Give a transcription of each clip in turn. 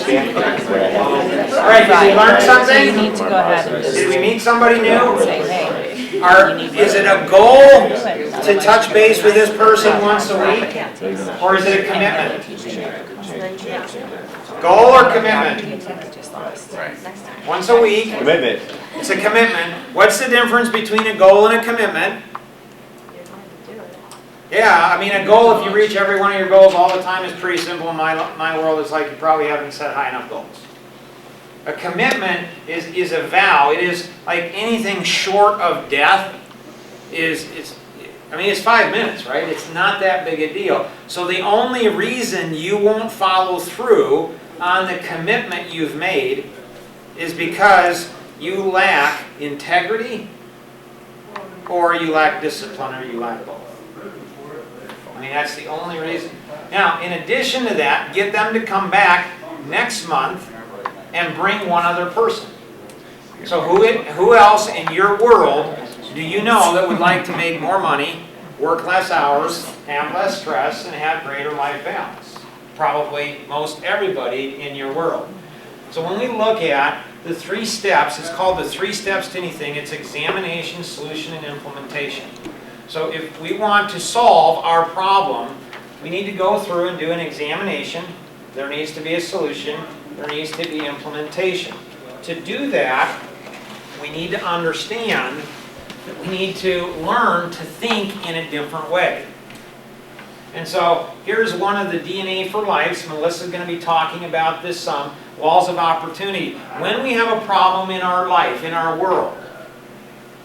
All right, did we learn something? You need to go ahead and Did we meet somebody new? say, hey. Is it a goal to touch base with this person once a week? Or is it a commitment? Goal or commitment? Once a week. Commitment. It's a commitment. What's the difference between a goal and a commitment? Yeah, I mean a goal, if you reach every one of your goals all the time, is pretty simple. In my world, it's like you probably haven't set high enough goals. A commitment is a vow. It is like anything short of death it's 5 minutes, right? It's not that big a deal. So the only reason you won't follow through on the commitment you've made is because you lack integrity, or you lack discipline, or you lack both. I mean, that's the only reason. Now, in addition to that, get them to come back next month and bring one other person. So who else in your world do you know that would like to make more money, work less hours, have less stress, and have greater life balance? Probably most everybody in your world. So when we look at the 3 steps, it's called the 3 steps to anything. It's examination, solution, and implementation. So if we want to solve our problem, we need to go through and do an examination. There needs to be a solution. There needs to be implementation. To do that, we need to understand that we need to learn to think in a different way. And so here's one of the DNA for Lives. Melissa's going to be talking about this some. Walls of opportunity. When we have a problem in our life, in our world,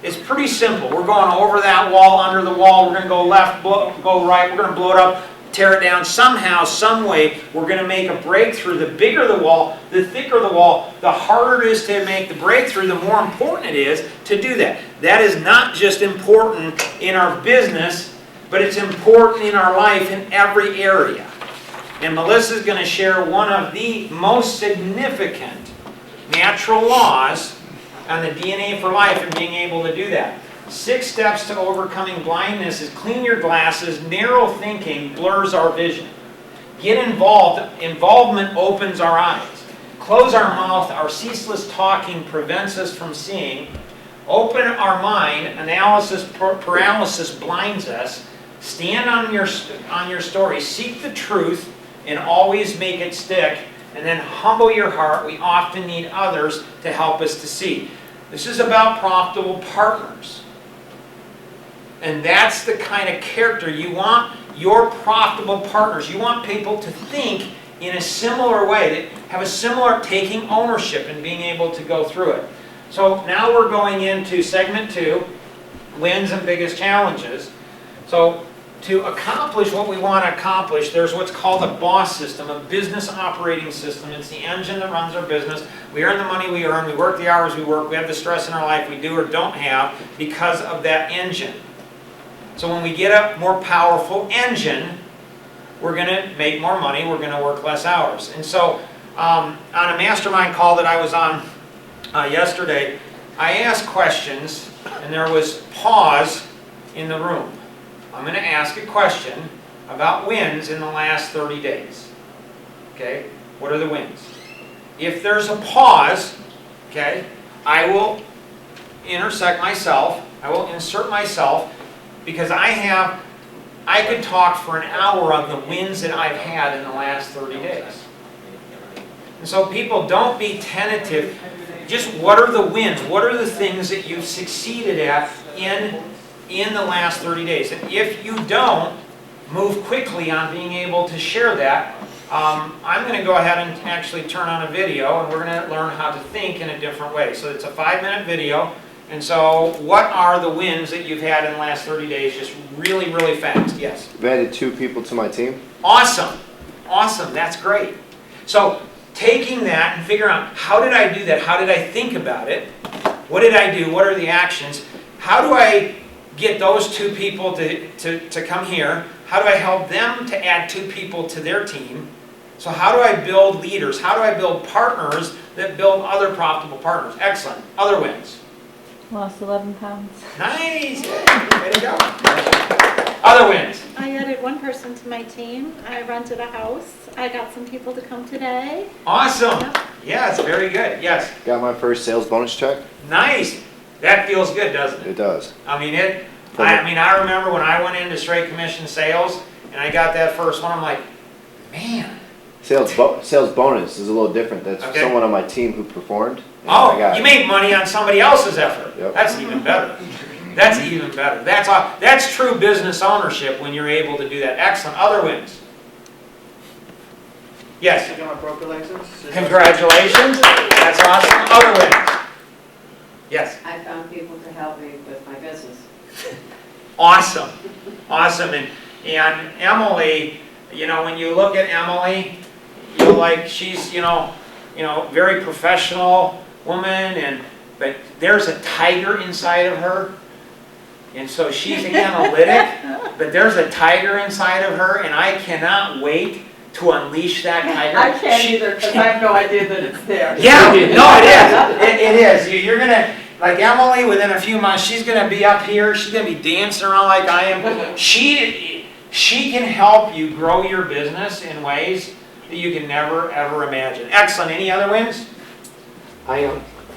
it's pretty simple. We're going over that wall, under the wall. We're going to go left, go right. We're going to blow it up, tear it down. Somehow, some way, we're going to make a breakthrough. The bigger the wall, the thicker the wall, the harder it is to make the breakthrough, the more important it is to do that. That is not just important in our business, but it's important in our life in every area. And Melissa's going to share one of the most significant natural laws on the DNA for life and being able to do that. 6 steps to overcoming blindness is clean your glasses. Narrow thinking blurs our vision. Get involved. Involvement opens our eyes. Close our mouth. Our ceaseless talking prevents us from seeing. Open our mind. Analysis paralysis blinds us. Stand on your story. Seek the truth and always make it stick. And then humble your heart. We often need others to help us to see. This is about profitable partners. And that's the kind of character you want. Your profitable partners. You want people to think in a similar way, that have a similar taking ownership and being able to go through it. So now we're going into segment 2, wins and biggest challenges. So to accomplish what we want to accomplish, there's what's called a BOSS system, a business operating system. It's the engine that runs our business. We earn the money we earn, we work the hours we work, we have the stress in our life we do or don't have because of that engine. So when we get a more powerful engine, we're going to make more money, we're going to work less hours. And so on a mastermind call that I was on yesterday, I asked questions and there was pause in the room. I'm going to ask a question about wins in the last 30 days. Okay? What are the wins? If there's a pause, okay, I will insert myself, because I could talk for an hour on the wins that I've had in the last 30 days. And so people, don't be tentative. Just what are the wins? What are the things that you've succeeded at in the last 30 days? And if you don't move quickly on being able to share that, I'm going to go ahead and actually turn on a video, and we're going to learn how to think in a different way. So it's a 5-minute video. And so what are the wins that you've had in the last 30 days, just really, really fast? Yes? I've added 2 people to my team. Awesome. Awesome. That's great. So taking that and figuring out, how did I do that? How did I think about it? What did I do? What are the actions? How do I get those 2 people to come here? How do I help them to add 2 people to their team? So how do I build leaders? How do I build partners that build other profitable partners? Excellent. Other wins. Lost 11 pounds. Nice. Way to go. Other wins. I added one person to my team. I rented a house. I got some people to come today. Awesome. Yep. Yes, very good. Yes. Got my first sales bonus check. Nice. That feels good, doesn't it? It does. I mean, I remember when I went into straight commission sales and I got that first one, I'm like, man. Sales bonus is a little different. That's Okay. someone on my team who performed. and I Oh, got you it. made money on somebody else's effort. Yep. That's even better. That's even better. That's true business ownership when you're able to do that. Excellent. Other wins. Yes. I got my broker license. Congratulations. That's awesome. Other wins. Yes. I found people to help me with my business. Awesome. Awesome. And Emily, you know, when you look at Emily, you're like, she's, very professional woman, but there's a tiger inside of her. And so she's analytic, but there's a tiger inside of her, and I cannot wait to unleash that tiger. I can't either because I have no idea that it's there. Yeah, no, it is. You're gonna, like Emily, within a few months, she's gonna be up here. She's gonna be dancing around like I am. She can help you grow your business in ways that you can never ever imagine. Excellent. Any other wins?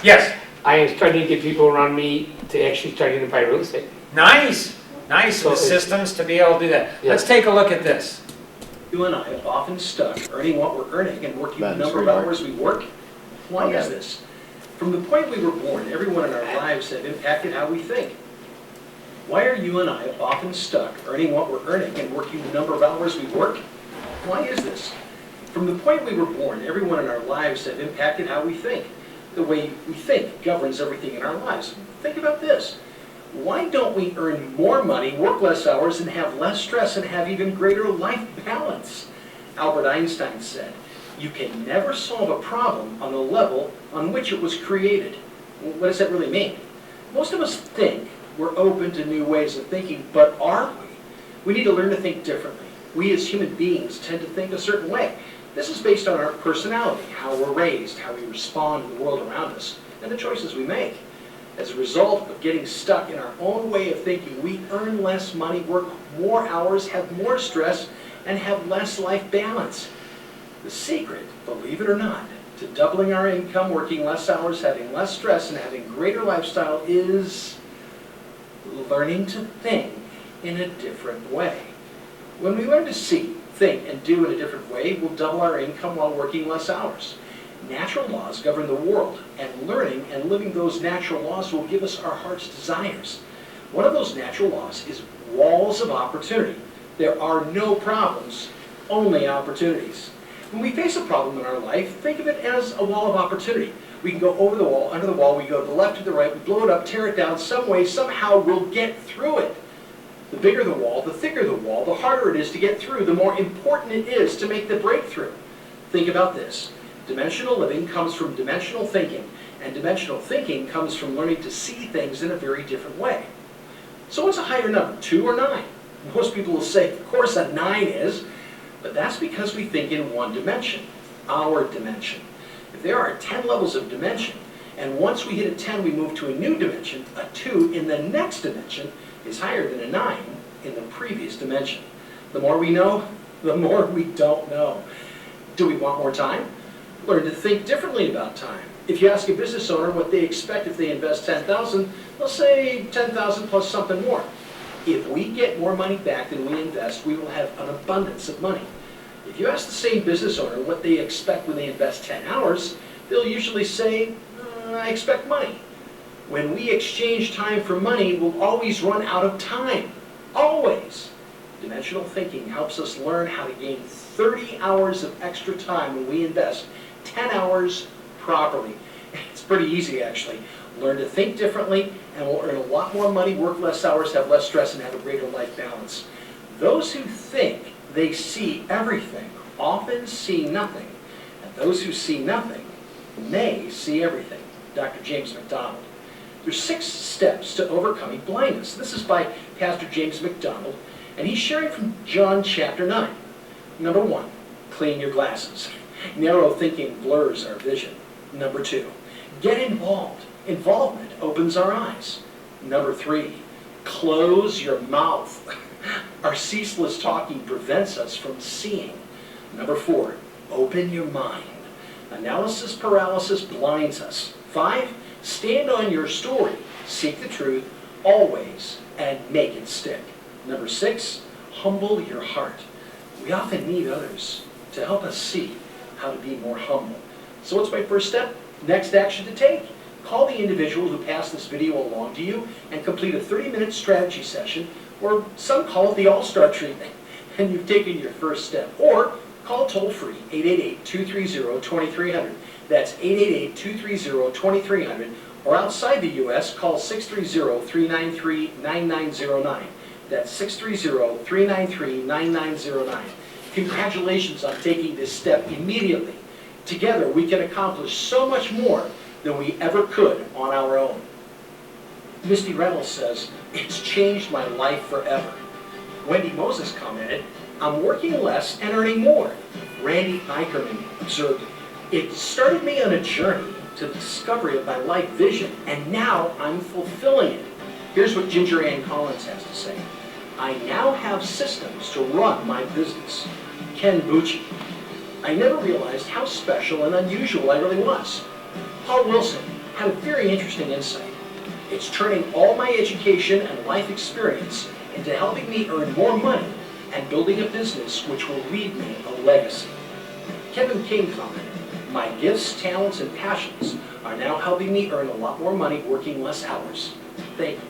Yes. I am starting to get people around me to actually starting to buy real estate. Nice. Nice. So With it's- systems to be able to do that. Yeah. Let's take a look at this. You and I have often stuck earning what we're earning and working the That's number of pretty hard. hours we work. Why Okay. is this? From the point we were born, everyone in our lives have impacted how we think. Why are you and I often stuck earning what we're earning and working the number of hours we work? Why is this? From the point we were born, everyone in our lives have impacted how we think. The way we think governs everything in our lives. Think about this. Why don't we earn more money, work less hours, and have less stress and have even greater life balance? Albert Einstein said, "You can never solve a problem on the level on which it was created." What does that really mean? Most of us think we're open to new ways of thinking, but are we? We need to learn to think differently. We as human beings tend to think a certain way. This is based on our personality, how we're raised, how we respond to the world around us, and the choices we make. As a result of getting stuck in our own way of thinking, we earn less money, work more hours, have more stress, and have less life balance. The secret, believe it or not, to doubling our income, working less hours, having less stress, and having greater lifestyle is learning to think in a different way. When we learn to see, think, and do in a different way, we'll double our income while working less hours. Natural laws govern the world, and learning and living those natural laws will give us our heart's desires. One of those natural laws is walls of opportunity. There are no problems, only opportunities. When we face a problem in our life, think of it as a wall of opportunity. We can go over the wall, under the wall, we go to the left, to the right, we blow it up, tear it down, some way, somehow we'll get through it. The bigger the wall, the thicker the wall, the harder it is to get through, the more important it is to make the breakthrough. Think about this. Dimensional living comes from dimensional thinking, and dimensional thinking comes from learning to see things in a very different way. So what's a higher number, 2 or 9? Most people will say, of course a 9 is, but that's because we think in one dimension, our dimension. If there are 10 levels of dimension, and once we hit a 10 we move to a new dimension, a 2 in the next dimension is higher than a 9 in the previous dimension. The more we know, the more we don't know. Do we want more time? Learn to think differently about time. If you ask a business owner what they expect if they invest $10,000, they'll say $10,000 plus something more. If we get more money back than we invest, we will have an abundance of money. If you ask the same business owner what they expect when they invest 10 hours, they'll usually say, I expect money. When we exchange time for money, we'll always run out of time. Always. Dimensional thinking helps us learn how to gain 30 hours of extra time when we invest 10 hours properly. It's pretty easy, actually. Learn to think differently, and we'll earn a lot more money, work less hours, have less stress, and have a greater life balance. Those who think they see everything often see nothing, and those who see nothing may see everything. Dr. James McDonald. There's 6 steps to overcoming blindness. This is by Pastor James McDonald, and he's sharing from John chapter 9. Number 1, clean your glasses. Narrow thinking blurs our vision. Number 2, get involved. Involvement opens our eyes. Number 3, close your mouth. Our ceaseless talking prevents us from seeing. Number 4, open your mind. Analysis paralysis blinds us. 5, stand on your story. Seek the truth always and make it stick. Number 6, humble your heart. We often need others to help us see how to be more humble. So what's my first step? Next action to take. Call the individual who passed this video along to you and complete a 30-minute strategy session, or some call it the all-star treatment, and you've taken your first step. Or call toll-free 888-230-2300. That's 888-230-2300. Or outside the U.S., call 630-393-9909. That's 630-393-9909. Congratulations on taking this step immediately. Together, we can accomplish so much more than we ever could on our own. Misty Reynolds says, "It's changed my life forever." Wendy Moses commented, "I'm working less and earning more." Randy Eicherman observed, "It started me on a journey to the discovery of my life vision, and now I'm fulfilling it." Here's what Ginger Ann Collins has to say, "I now have systems to run my business." Ken Bucci, "I never realized how special and unusual I really was." Paul Wilson had a very interesting insight. "It's turning all my education and life experience into helping me earn more money and building a business which will leave me a legacy." Kevin King commented, "My gifts, talents, and passions are now helping me earn a lot more money working less hours." Thank you.